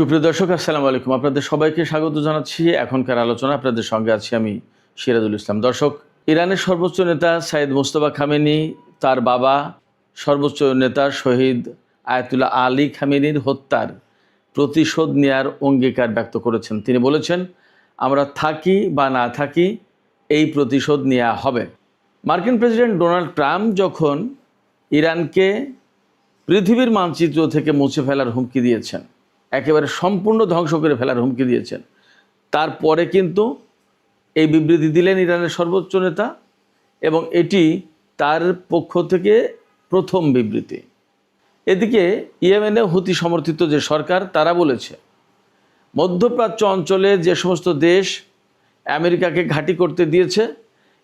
সুপ্রিয় দর্শক, আসসালামু আলাইকুম। আপনাদের সবাইকে স্বাগত জানাচ্ছি এখনকার আলোচনা। আপনাদের সঙ্গে আছি আমি সিরাজুল ইসলাম। দর্শক, ইরানের সর্বোচ্চ নেতা সাইয়েদ মোস্তফা খামেনি তার বাবা সর্বোচ্চ নেতা শহীদ আয়াতুল্লাহ আলী খামেনির হত্যার প্রতিশোধ নেয়ার অঙ্গীকার ব্যক্ত করেছেন। তিনি বলেছেন, আমরা থাকি বা না থাকি এই প্রতিশোধ নেওয়া হবে। মার্কিন প্রেসিডেন্ট ডোনাল্ড ট্রাম্প যখন ইরানকে পৃথিবীর মানচিত্র থেকে মুছে ফেলার হুমকি দিয়েছেন, একেবারে সম্পূর্ণ ধ্বংস করে ফেলার হুমকি দিয়েছেন, তারপরে কিন্তু এই বিবৃতি দিলেন ইরানের সর্বোচ্চ নেতা, এবং এটি তার পক্ষ থেকে প্রথম বিবৃতি। এদিকে ইয়েমেনে হুতি সমর্থিত যে সরকার, তারা বলেছে মধ্যপ্রাচ্য অঞ্চলে যে সমস্ত দেশ আমেরিকাকে ঘাঁটি করতে দিয়েছে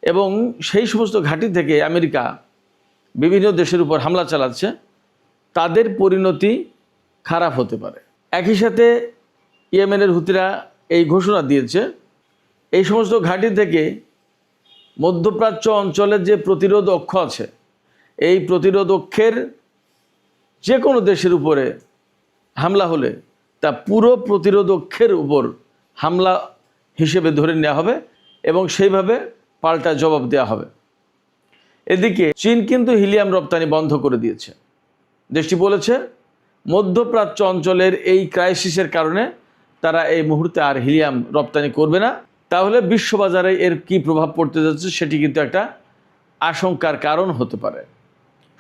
এবং সেই সমস্ত ঘাঁটি থেকে আমেরিকা বিভিন্ন দেশের উপর হামলা চালাচ্ছে, তাদের পরিণতি খারাপ হতে পারে। একই সাথে ইয়েমেনের হুতিরা এই ঘোষণা দিয়েছে, এই সমস্ত ঘাঁটি থেকে মধ্যপ্রাচ্য অঞ্চলের যে প্রতিরোধ অক্ষ আছে, এই প্রতিরোধ অক্ষের যে কোনো দেশের উপরে হামলা হলে তা পুরো প্রতিরোধ অক্ষের উপর হামলা হিসেবে ধরে নেওয়া হবে এবং সেইভাবে পাল্টা জবাব দেওয়া হবে। এদিকে চীন কিন্তু হিলিয়াম রপ্তানি বন্ধ করে দিয়েছে। দেশটি বলেছে মধ্যপ্রাচ্য অঞ্চলের এই ক্রাইসিসের কারণে তারা এই মুহূর্তে আর হিলিয়াম রপ্তানি করবে না। তাহলে বিশ্ববাজারে এর কি প্রভাব পড়তে যাচ্ছে সেটি কিন্তু একটা আশঙ্কার কারণ হতে পারে।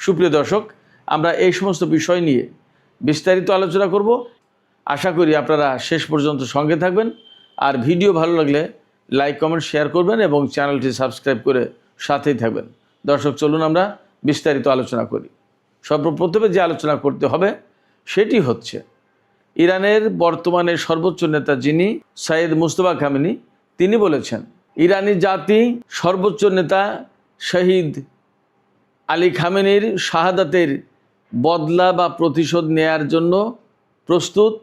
সুপ্রিয় দর্শক, আমরা এই সমস্ত বিষয় নিয়ে বিস্তারিত আলোচনা করব। আশা করি আপনারা শেষ পর্যন্ত সঙ্গে থাকবেন, আর ভিডিও ভালো লাগলে লাইক, কমেন্ট, শেয়ার করবেন এবং চ্যানেলটি সাবস্ক্রাইব করে সাথেই থাকবেন। দর্শক, চলুন আমরা বিস্তারিত আলোচনা করি। সর্বপ্রথমে যে আলোচনা করতে হবে সেটি হচ্ছে ইরানের বর্তমানে সর্বোচ্চ নেতা যিনি সাইয়েদ মোস্তফা খামেনি, তিনি বলেছেন ইরানি জাতি সর্বোচ্চ নেতা শহীদ আলী খামেনির শাহাদাতের বদলা বা প্রতিশোধ নেয়ার জন্য প্রস্তুত।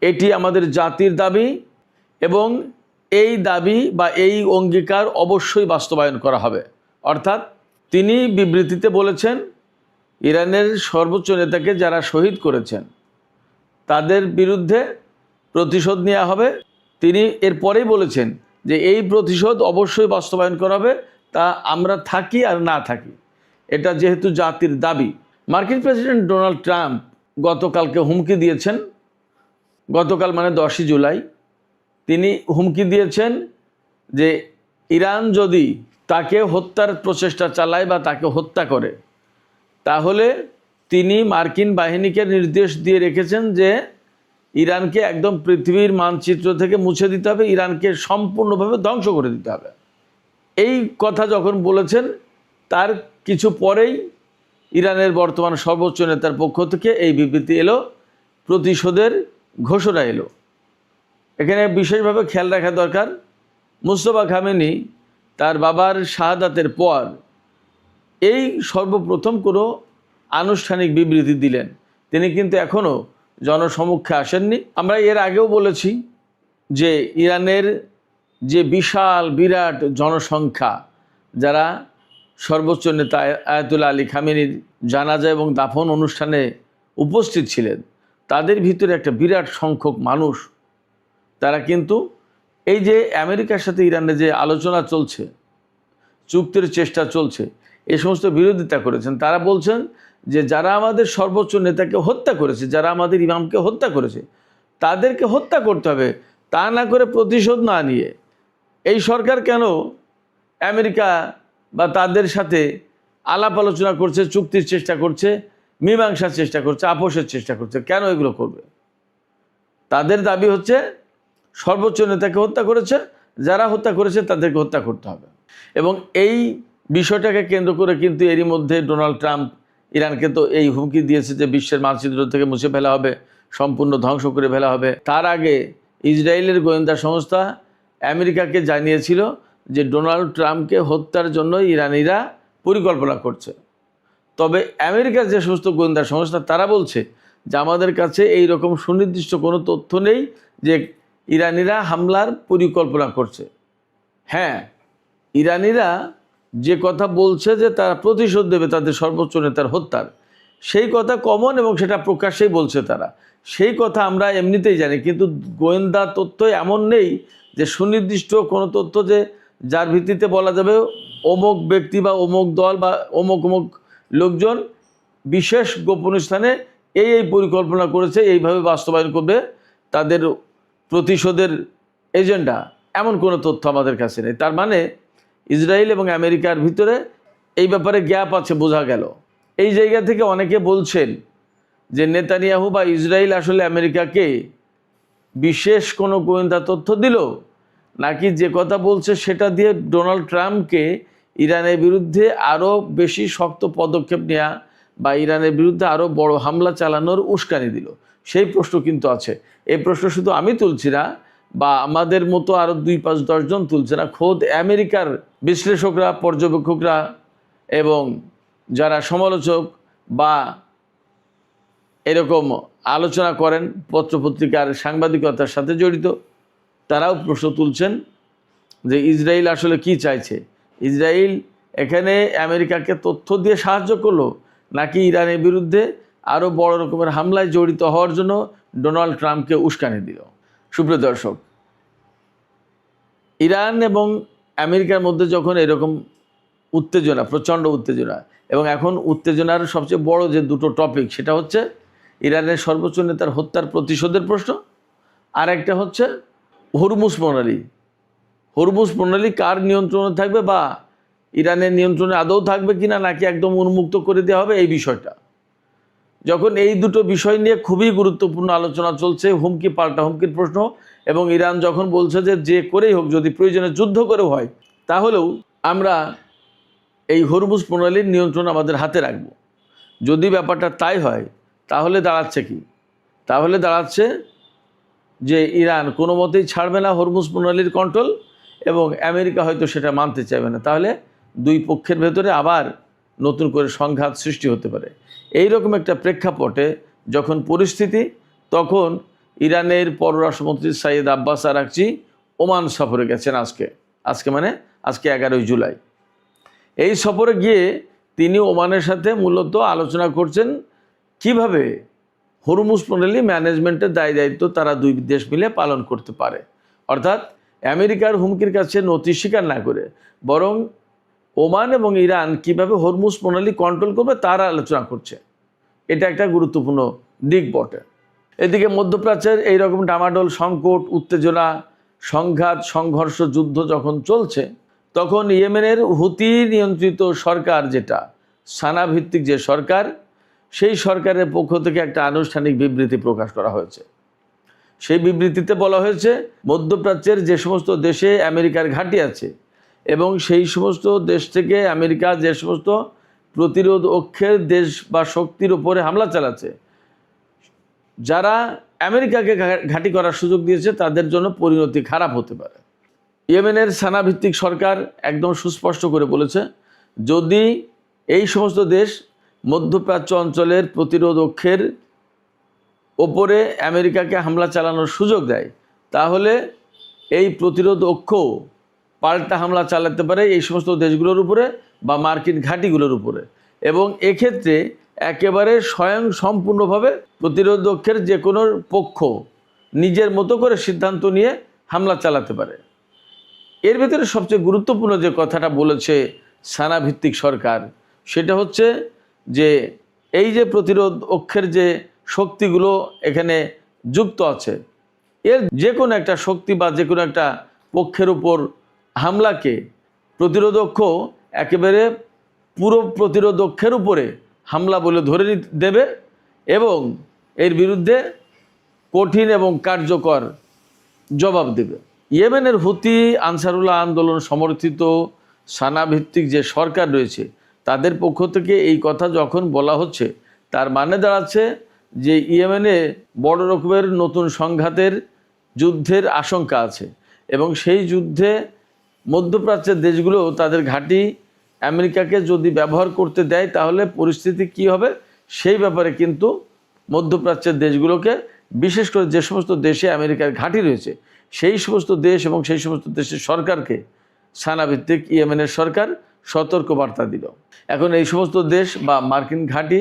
এটি আমাদের জাতির দাবি এবং এই দাবি বা এই অঙ্গীকার অবশ্যই বাস্তবায়ন করা হবে। অর্থাৎ তিনি বিবৃতিতে বলেছেন ইরানের সর্বোচ্চ নেতাকে যারা শহীদ করেছেন তাদের বিরুদ্ধে প্রতিশোধ নেওয়া হবে। তিনি এরপরেই বলেছেন যে এই প্রতিশোধ অবশ্যই বাস্তবায়ন করা হবে, তা আমরা থাকি আর না থাকি, এটা যেহেতু জাতির দাবি। মার্কিন প্রেসিডেন্ট ডোনাল্ড ট্রাম্প গতকালকে হুমকি দিয়েছেন, গতকাল মানে 10ই জুলাই তিনি হুমকি দিয়েছেন যে ইরান যদি তাকে হত্যার প্রচেষ্টা চালায় বা তাকে হত্যা করে, তাহলে তিনি মার্কিন বাহিনীকে নির্দেশ দিয়ে রেখেছেন যে ইরানকে একদম পৃথিবীর মানচিত্র থেকে মুছে দিতে হবে, ইরানকে সম্পূর্ণভাবে ধ্বংস করে দিতে হবে। এই কথা যখন বলেছেন তার কিছু পরেই ইরানের বর্তমান সর্বোচ্চ নেতার পক্ষ থেকে এই বিবৃতি এলো, প্রতিশোধের ঘোষণা এলো। এখানে বিশেষভাবে খেয়াল রাখা দরকার, মোস্তফা খামেনি তার বাবার শাহাদাতের পর এই সর্বপ্রথম কোনো আনুষ্ঠানিক বিবৃতি দিলেন। তিনি কিন্তু এখনও জনসমক্ষে আসেননি। আমরা এর আগেও বলেছি যে ইরানের যে বিরাট জনসংখ্যা, যারা সর্বোচ্চ নেতা আয়াতুল্লাহ আলী খামেনির জানাজা এবং দাফন অনুষ্ঠানে উপস্থিত ছিলেন, তাদের ভিতরে একটা বিরাট সংখ্যক মানুষ, তারা কিন্তু এই যে আমেরিকার সাথে ইরানের যে আলোচনা চলছে, চুক্তির চেষ্টা চলছে, এই সমস্ত বিরোধিতা করেছেন। তারা বলছেন যে যারা আমাদের সর্বোচ্চ নেতাকে হত্যা করেছে, যারা আমাদের ইমামকে হত্যা করেছে, তাদেরকে হত্যা করতে হবে, তা না করে প্রতিশোধ না নিয়ে এই সরকার কেন আমেরিকা বা তাদের সাথে আলাপ আলোচনা করছে, চুক্তির চেষ্টা করছে, মীমাংসার চেষ্টা করছে, আপোষের চেষ্টা করছে? কেন এগুলো করবে? তাদের দাবি হচ্ছে সর্বোচ্চ নেতাকে হত্যা করেছে, যারা হত্যা করেছে তাদেরকে হত্যা করতে হবে। এবং এই বিষয়টাকে কেন্দ্র করে কিন্তু এরই মধ্যে ডোনাল্ড ট্রাম্প ইরানকে তো এই হুমকি দিয়েছে যে বিশ্বের মানচিত্র থেকে মুছে ফেলা হবে, সম্পূর্ণ ধ্বংস করে ফেলা হবে। তার আগে ইসরায়েলের গোয়েন্দা সংস্থা আমেরিকাকে জানিয়েছিল যে ডোনাল্ড ট্রাম্পকে হত্যার জন্য ইরানিরা পরিকল্পনা করছে। তবে আমেরিকার যে সমস্ত গোয়েন্দা সংস্থা, তারা বলছে যে আমাদের কাছে এই রকম সুনির্দিষ্ট কোনো তথ্য নেই যে ইরানিরা হামলার পরিকল্পনা করছে। হ্যাঁ, ইরানিরা যে কথা বলছে যে তারা প্রতিশোধ দেবে তাদের সর্বোচ্চ নেতার হত্যার, সেই কথা কমন এবং সেটা প্রকাশ্যেই বলছে তারা। সেই কথা আমরা এমনিতেই জানি, কিন্তু গোয়েন্দা তথ্য এমন নেই যে সুনির্দিষ্ট কোনো তথ্য যে যার ভিত্তিতে বলা যাবে অমুক ব্যক্তি বা অমুক দল বা অমুক অমুক লোকজন বিশেষ গোপন স্থানে এই পরিকল্পনা করেছে, এইভাবে বাস্তবায়ন করবে তাদের প্রতিশোধের এজেন্ডা, এমন কোনো তথ্য আমাদের কাছে নেই। তার মানে ইসরায়েল এবং আমেরিকার ভিতরে এই ব্যাপারে গ্যাপ আছে, বোঝা গেল। এই জায়গা থেকে অনেকে বলছেন যে নেতানিয়াহু বা ইসরায়েল আসলে আমেরিকাকে বিশেষ কোনো গোয়েন্দা তথ্য দিল, নাকি যে কথা বলছে সেটা দিয়ে ডোনাল্ড ট্রাম্পকে ইরানের বিরুদ্ধে আরও বেশি শক্ত পদক্ষেপ নেওয়া বা ইরানের বিরুদ্ধে আরও বড় হামলা চালানোর উস্কানি দিল, সেই প্রশ্ন কিন্তু আছে। এই প্রশ্ন শুধু আমি তুলছি না বা আমাদের মতো আরও 2-5-10 জন তুলছে না, খোদ আমেরিকার বিশ্লেষকরা, পর্যবেক্ষকরা এবং যারা সমালোচক বা এরকম আলোচনা করেন পত্রপত্রিকার সাংবাদিকতার সাথে জড়িত, তারাও প্রশ্ন তুলছেন যে ইসরায়েল আসলে কি চাইছে। ইসরায়েল এখানে আমেরিকাকে তথ্য দিয়ে সাহায্য করলো, নাকি ইরানের বিরুদ্ধে আরও বড় রকমের হামলায় জড়িত হওয়ার জন্য ডোনাল্ড ট্রাম্পকে উস্কানি দিল। সুপ্রিয় দর্শক, ইরান এবং আমেরিকার মধ্যে যখন এরকম উত্তেজনা, প্রচণ্ড উত্তেজনা, এবং এখন উত্তেজনার সবচেয়ে বড় যে দুটো টপিক, সেটা হচ্ছে ইরানের সর্বোচ্চ নেতার হত্যার প্রতিশোধের প্রশ্ন, আর একটা হচ্ছে হরমুজ প্রণালী। হরমুজ প্রণালী কার নিয়ন্ত্রণে থাকবে বা ইরানের নিয়ন্ত্রণে আদৌ থাকবে কিনা, নাকি একদম উন্মুক্ত করে দেওয়া হবে, এই বিষয়টা। যখন এই দুটো বিষয় নিয়ে খুবই গুরুত্বপূর্ণ আলোচনা চলছে, হুমকি পাল্টা হুমকির প্রশ্ন, এবং ইরান যখন বলছে যে করেই হোক, যদি প্রয়োজনে যুদ্ধ করেও হয়, তাহলেও আমরা এই হরমুজ প্রণালীর নিয়ন্ত্রণ আমাদের হাতে রাখব। যদি ব্যাপারটা তাই হয়, তাহলে দাঁড়াচ্ছে কি? তাহলে দাঁড়াচ্ছে যে ইরান কোনো মতেই ছাড়বে না হরমুজ প্রণালীর কন্ট্রোল, এবং আমেরিকা হয়তো সেটা মানতে চাইবে না। তাহলে দুই পক্ষের ভেতরে আবার নতুন করে সংঘাত সৃষ্টি হতে পারে। এই রকম একটা প্রেক্ষাপটে যখন পরিস্থিতি, তখন ইরানের পররাষ্ট্রমন্ত্রী সাইয়েদ আব্বাস আরাকচি ওমান সফরে গেছেন। আজকে মানে আজকে 11ই জুলাই। এই সফরে গিয়ে তিনি ওমানের সাথে মূলত আলোচনা করছেন কিভাবে হরমুজ প্রণালী ম্যানেজমেন্টের দায়িত্ব তারা দুই দেশ মিলে পালন করতে পারে। অর্থাৎ আমেরিকার হুমকির কাছে নতি স্বীকার না করে বরং ওমান এবং ইরান কিভাবে হরমুজ প্রণালী কন্ট্রোল করবে তার আলোচনা করছে। এটা একটা গুরুত্বপূর্ণ দিক বটে। এদিকে মধ্যপ্রাচ্যের এইরকম ডামাডোল, সংকট, উত্তেজনা, সংঘাত, সংঘর্ষ, যুদ্ধ যখন চলছে, তখন ইয়েমেনের হুতি নিয়ন্ত্রিত সরকার, যেটা সানা ভিত্তিক যে সরকার, সেই সরকারের পক্ষ থেকে একটা আনুষ্ঠানিক বিবৃতি প্রকাশ করা হয়েছে। সেই বিবৃতিতে বলা হয়েছে মধ্যপ্রাচ্যের যে সমস্ত দেশে আমেরিকার ঘাঁটি আছে এবং সেই সমস্ত দেশ থেকে আমেরিকা যে সমস্ত প্রতিরোধ অক্ষের দেশ বা শক্তির উপরে হামলা চালাচ্ছে, যারা আমেরিকাকে ঘাঁটি করার সুযোগ দিয়েছে, তাদের জন্য পরিণতি খারাপ হতে পারে। ইয়েমেনের সানা ভিত্তিক সরকার একদম সুস্পষ্ট করে বলেছে, যদি এই সমস্ত দেশ মধ্যপ্রাচ্য অঞ্চলের প্রতিরোধ অক্ষের ওপরে আমেরিকাকে হামলা চালানোর সুযোগ দেয়, তাহলে এই প্রতিরোধ অক্ষ পাল্টা হামলা চালাতে পারে এই সমস্ত দেশগুলোর উপরে বা মার্কিন ঘাঁটিগুলোর উপরে, এবং এক্ষেত্রে একেবারে স্বয়ং সম্পূর্ণভাবে প্রতিরোধ অক্ষের যে কোনো পক্ষ নিজের মতো করে সিদ্ধান্ত নিয়ে হামলা চালাতে পারে। এর ভিতরে সবচেয়ে গুরুত্বপূর্ণ যে কথাটা বলেছে সানা ভিত্তিক সরকার, সেটা হচ্ছে যে এই যে প্রতিরোধ অক্ষের যে শক্তিগুলো এখানে যুক্ত আছে, এর যে কোনো একটা শক্তি বা যে কোনো একটা পক্ষের উপর হামলাকে প্রতিরোধ অক্ষ একেবারে পুরো প্রতিরোধ অক্ষের উপরে হামলা বলে ধরে দেবে এবং এর বিরুদ্ধে কঠিন এবং কার্যকর জবাব দেবে। ইয়েমেনের হুতি আনসারুল্লাহ আন্দোলন সমর্থিত সানা ভিত্তিক যে সরকার রয়েছে, তাদের পক্ষ থেকে এই কথা যখন বলা হচ্ছে, তার মানে দাঁড়াচ্ছে যে ইয়েমেনে বড় রকমের নতুন সংঘাতের, যুদ্ধের আশঙ্কা আছে, এবং সেই যুদ্ধে মধ্যপ্রাচ্যের দেশগুলো তাদের ঘাঁটি আমেরিকাকে যদি ব্যবহার করতে দেয়, তাহলে পরিস্থিতি কি হবে সেই ব্যাপারে কিন্তু মধ্যপ্রাচ্যের দেশগুলোকে, বিশেষ করে যে সমস্ত দেশে আমেরিকার ঘাঁটি রয়েছে, সেই সমস্ত দেশ এবং সেই সমস্ত দেশের সরকারকে সানাভিত্তিক ইয়েমেনের সরকার সতর্ক বার্তা দিল। এখন এই সমস্ত দেশ বা মার্কিন ঘাঁটি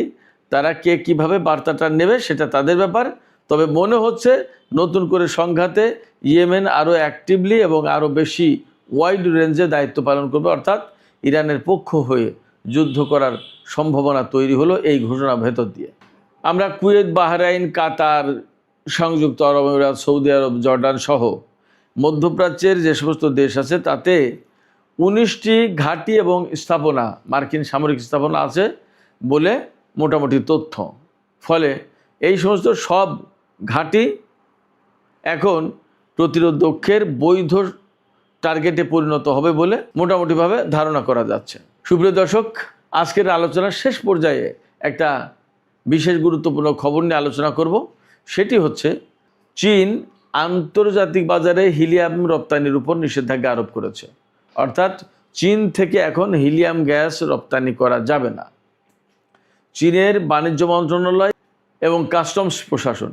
তারা কে কীভাবে বার্তাটা নেবে সেটা তাদের ব্যাপার, তবে মনে হচ্ছে নতুন করে সংঘাতে ইয়েমেন আরও অ্যাক্টিভলি এবং আরও বেশি ওয়াইড রেঞ্জে দায়িত্ব পালন করবে, অর্থাৎ ইরানের পক্ষ হয়ে যুদ্ধ করার সম্ভাবনা তৈরি হলো এই ঘোষণার ভেতর দিয়ে। আমরা কুয়েত, বাহরাইন, কাতার, সংযুক্ত আরব আমিরাত, সৌদি আরব, জর্ডান সহ মধ্যপ্রাচ্যের যে সমস্ত দেশ আছে তাতে 19টি ঘাঁটি এবং স্থাপনা, মার্কিন সামরিক স্থাপনা আছে বলে মোটামুটি তথ্য। ফলে এই সমস্ত সব ঘাঁটি এখন প্রতিরোধকের বৈধ টার্গেটে পরিণত হবে বলে মোটামুটিভাবে ধারণা করা যাচ্ছে। সুপ্রিয় দর্শক, আজকের আলোচনার শেষ পর্যায়ে একটা বিশেষ গুরুত্বপূর্ণ খবর নিয়ে আলোচনা করব। সেটি হচ্ছে চীন আন্তর্জাতিক বাজারে হিলিয়াম রপ্তানির উপর নিষেধাজ্ঞা আরোপ করেছে। অর্থাৎ চীন থেকে এখন হিলিয়াম গ্যাস রপ্তানি করা যাবে না। চীনের বাণিজ্য মন্ত্রণালয় এবং কাস্টমস প্রশাসন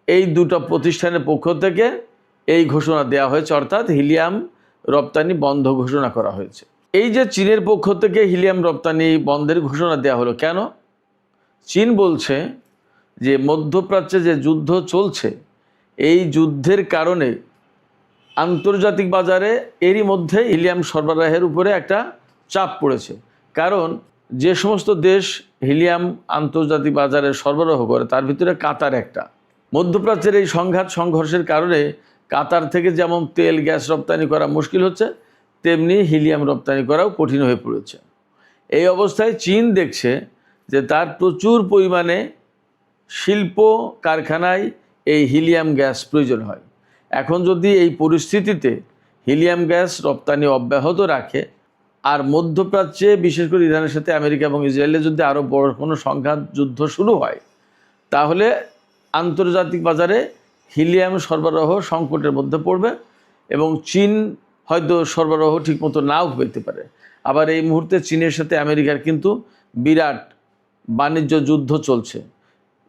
এই দুটো প্রতিষ্ঠানের পক্ষ থেকে এই ঘোষণা দেওয়া হয়েছে, অর্থাৎ হিলিয়াম রপ্তানি বন্ধ ঘোষণা করা হয়েছে। এই যে চীনের পক্ষ থেকে হিলিয়াম রপ্তানি বন্ধের ঘোষণা দেওয়া হলো কেন? চীন বলছে যে মধ্যপ্রাচ্যে যে যুদ্ধ চলছে এই যুদ্ধের কারণে আন্তর্জাতিক বাজারে এরই মধ্যে হিলিয়াম সরবরাহের উপরে একটা চাপ পড়েছে। কারণ যে সমস্ত দেশ হিলিয়াম আন্তর্জাতিক বাজারে সরবরাহ করে তার ভিতরে কাতার একটা। মধ্যপ্রাচ্যের এই সংঘর্ষের কারণে কাতার থেকে যেমন তেল গ্যাস রপ্তানি করা মুশকিল হচ্ছে, তেমনি হিলিয়াম রপ্তানি করাও কঠিন হয়ে পড়েছে। এই অবস্থায় চীন দেখছে যে তার প্রচুর পরিমাণে শিল্প কারখানায় এই হিলিয়াম গ্যাস প্রয়োজন হয়। এখন যদি এই পরিস্থিতিতে হিলিয়াম গ্যাস রপ্তানি অব্যাহত রাখে আর মধ্যপ্রাচ্যে বিশেষ করে ইরানের সাথে আমেরিকা এবং ইসরায়েলে যদি আরও বড় কোনো সংঘাত যুদ্ধ শুরু হয়, তাহলে আন্তর্জাতিক বাজারে হিলিয়াম সরবরাহ সংকটের মধ্যে পড়বে এবং চীন হয়তো সরবরাহ ঠিকমতো নাও পেতে পারে। আবার এই মুহূর্তে চীনের সাথে আমেরিকার কিন্তু বিরাট বাণিজ্য যুদ্ধ চলছে।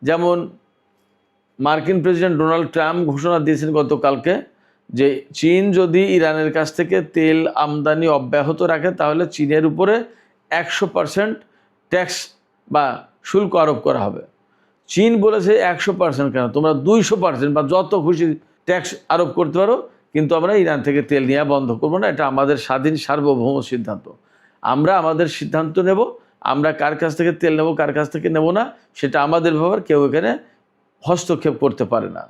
যেমন মার্কিন প্রেসিডেন্ট ডোনাল্ড ট্রাম্প ঘোষণা দিয়েছেন গতকালকে যে চীন যদি ইরানের কাছ থেকে তেল আমদানি অব্যাহত রাখে তাহলে চীনের উপরে 100% ট্যাক্স বা শুল্ক আরোপ করা হবে। চীন বলেছে 100% কেন, তোমরা 200% বা যত খুশি ট্যাক্স আরোপ করতে পারো, কিন্তু আমরা ইরান থেকে তেল নেওয়া বন্ধ করবো না। এটা আমাদের স্বাধীন সার্বভৌম সিদ্ধান্ত। আমরা আমাদের সিদ্ধান্ত নেব, আমরা কার কাছ থেকে তেল নেব কার কাছ থেকে নেব না সেটা আমাদের ব্যাপার, কেউ এখানে হস্তক্ষেপ করতে পারে না।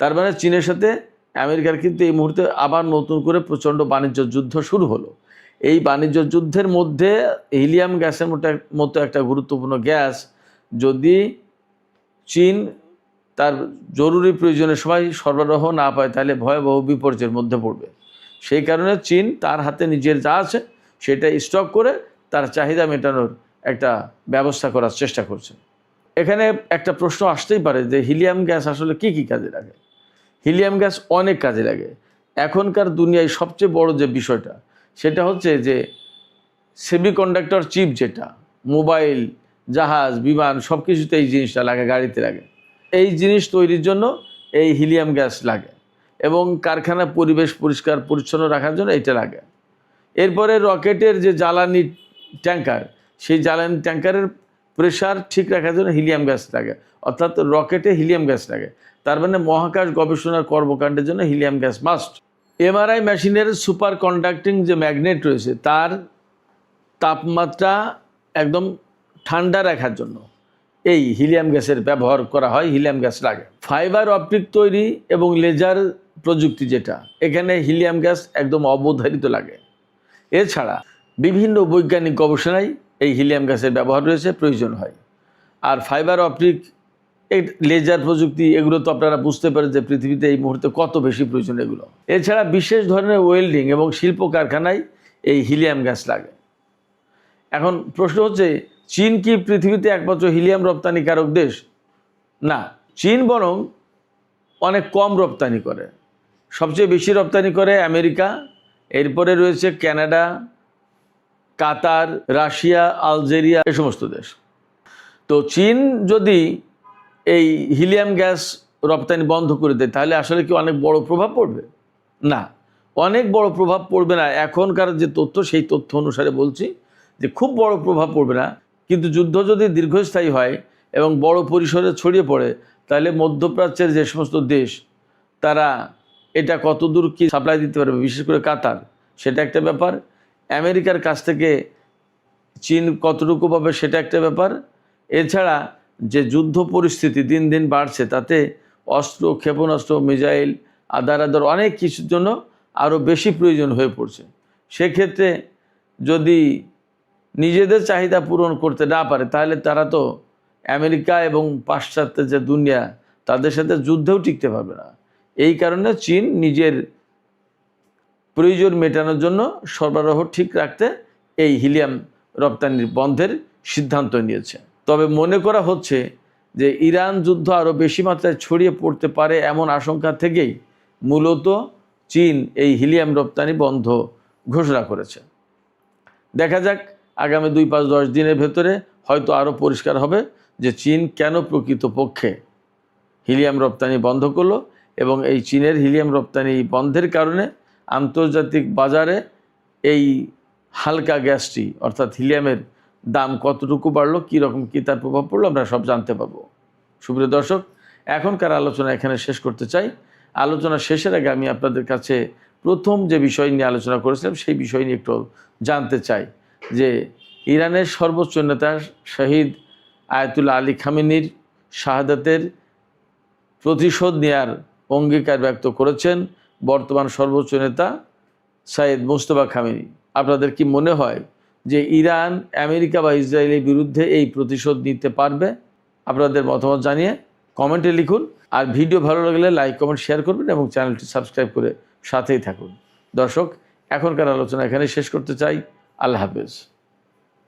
তার মানে চীনের সাথে আমেরিকার কিন্তু এই মুহূর্তে আবার নতুন করে প্রচণ্ড বাণিজ্য যুদ্ধ শুরু হলো। এই বাণিজ্য যুদ্ধের মধ্যে হিলিয়াম গ্যাসের মতো একটা গুরুত্বপূর্ণ গ্যাস যদি চীন তার জরুরি প্রয়োজনের সময় সরবরাহ না পায় তাহলে ভয়াবহ বিপর্যয়ের মধ্যে পড়বে। সেই কারণে চীন তার হাতে নিজের যা আছে সেটা স্টক করে তার চাহিদা মেটানোর একটা ব্যবস্থা করার চেষ্টা করছে। এখানে একটা প্রশ্ন আসতেই পারে যে হিলিয়াম গ্যাস আসলে কি কি কাজে লাগে? হিলিয়াম গ্যাস অনেক কাজে লাগে। এখনকার দুনিয়ায় সবচেয়ে বড় যে বিষয়টা সেটা হচ্ছে যে সেমিকন্ডাক্টর চিপ, যেটা মোবাইল, জাহাজ, বিমান সব কিছুতে এই জিনিসটা লাগে, গাড়িতে লাগে। এই জিনিস তৈরির জন্য এই হিলিয়াম গ্যাস লাগে এবং কারখানা পরিবেশ পরিষ্কার পরিচ্ছন্ন রাখার জন্য এইটা লাগে। এরপরে রকেটের যে জ্বালানি ট্যাঙ্কার, সেই জ্বালানি ট্যাঙ্কারের প্রেশার ঠিক রাখার জন্য হিলিয়াম গ্যাস লাগে, অর্থাৎ রকেটে হিলিয়াম গ্যাস লাগে। তার মানে মহাকাশ গবেষণার কর্মকাণ্ডের জন্য হিলিয়াম গ্যাস মাস্ট। এমআরআই মেশিনের সুপার কন্ডাক্টিং যে ম্যাগনেট রয়েছে তার তাপমাত্রা একদম ঠান্ডা রাখার জন্য এই হিলিয়াম গ্যাসের ব্যবহার করা হয়, হিলিয়াম গ্যাস লাগে। ফাইবার অপটিক তৈরি এবং লেজার প্রযুক্তি যেটা, এখানে হিলিয়াম গ্যাস একদম অবধারিত লাগে। এছাড়া বিভিন্ন বৈজ্ঞানিক গবেষণায় এই হিলিয়াম গ্যাসের ব্যবহার রয়েছে, প্রয়োজন হয়। আর ফাইবার অপটিক, এই লেজার প্রযুক্তি, এগুলো তো আপনারা বুঝতে পারেন যে পৃথিবীতে এই মুহূর্তে কত বেশি প্রয়োজন এগুলো। এছাড়া বিশেষ ধরনের ওয়েল্ডিং এবং শিল্প কারখানায় এই হিলিয়াম গ্যাস লাগে। এখন প্রশ্ন হচ্ছে, চীন কি পৃথিবীতে একমাত্র হিলিয়াম রপ্তানিকারক দেশ? না, চীন বরং অনেক কম রপ্তানি করে। সবচেয়ে বেশি রপ্তানি করে আমেরিকা, এরপরে রয়েছে কানাডা, কাতার, রাশিয়া, আলজেরিয়া, এই সমস্ত দেশ। তো চীন যদি এই হিলিয়াম গ্যাস রপ্তানি বন্ধ করে দেয় তাহলে আসলে কি অনেক বড় প্রভাব পড়বে? না, অনেক বড় প্রভাব পড়বে না। এখনকার যে তথ্য সেই তথ্য অনুসারে বলছি যে খুব বড় প্রভাব পড়বে না, কিন্তু যুদ্ধ যদি দীর্ঘস্থায়ী হয় এবং বড় পরিসরে ছড়িয়ে পড়ে তাহলে মধ্যপ্রাচ্যের যে সমস্ত দেশ তারা এটা কতদূর কি সাপ্লাই দিতে পারবে, বিশেষ করে কাতার, সেটা একটা ব্যাপার। আমেরিকার কাছ থেকে চীন কতটুকু পাবে সেটা একটা ব্যাপার। এছাড়া যে যুদ্ধ পরিস্থিতি দিন দিন বাড়ছে, তাতে অস্ত্র, ক্ষেপণাস্ত্র, মিসাইল, আদার অনেক কিছুর জন্য আরও বেশি প্রয়োজন হয়ে পড়ছে। সেক্ষেত্রে যদি নিজেদের চাহিদা পূরণ করতে না পারে, তাহলে তারা তো আমেরিকা এবং পাশ্চাত্যের যে দুনিয়া, তাদের সাথে যুদ্ধেও টিকতে পারবে না। এই কারণে চীন নিজের প্রয়োজন মেটানোর জন্য সরবরাহ ঠিক রাখতে এই হিলিয়াম রপ্তানির বন্ধের সিদ্ধান্ত নিয়েছে। তবে মনে করা হচ্ছে যে ইরান যুদ্ধ আরও বেশি মাত্রায় ছড়িয়ে পড়তে পারে এমন আশঙ্কা থেকেই মূলত চীন এই হিলিয়াম রপ্তানি বন্ধ ঘোষণা করেছে। দেখা যাক আগামী 2-5-10 দিনের ভেতরে হয়তো আরও পরিষ্কার হবে যে চীন কেন প্রকৃতপক্ষে হিলিয়াম রপ্তানি বন্ধ করলো, এবং এই চীনের হিলিয়াম রপ্তানি বন্ধের কারণে আন্তর্জাতিক বাজারে এই হালকা গ্যাসটি অর্থাৎ হিলিয়ামের দাম কতটুকু বাড়লো, কীরকম কী তার প্রভাব পড়লো, আমরা সব জানতে পারবো। সুপ্রিয় দর্শক, এখনকার আলোচনা এখানে শেষ করতে চাই। আলোচনা শেষের আগে আমি আপনাদের কাছে প্রথম যে বিষয় নিয়ে আলোচনা করেছিলাম সেই বিষয় নিয়ে একটু জানতে চাই যে ইরানের সর্বোচ্চ নেতা শহীদ আয়াতুল্লাহ আলী খামেনির শাহাদাতের প্রতিশোধ নেয়ার অঙ্গীকার ব্যক্ত করেছেন বর্তমান সর্বোচ্চ নেতা সাইয়েদ মুজতবা খামেনি। আপনাদের কি মনে হয় যে ইরান আমেরিকা বা ইসরায়েলের বিরুদ্ধে এই প্রতিশোধ নিতে পারবে? আপনাদের মতামত জানিয়ে কমেন্টে লিখুন। আর ভিডিও ভালো লাগলে লাইক, কমেন্ট, শেয়ার করবেন এবং চ্যানেলটি সাবস্ক্রাইব করে সাথেই থাকুন। দর্শক, এখনকার আলোচনা এখানে শেষ করতে চাই। আল্লাহ হাফেজ।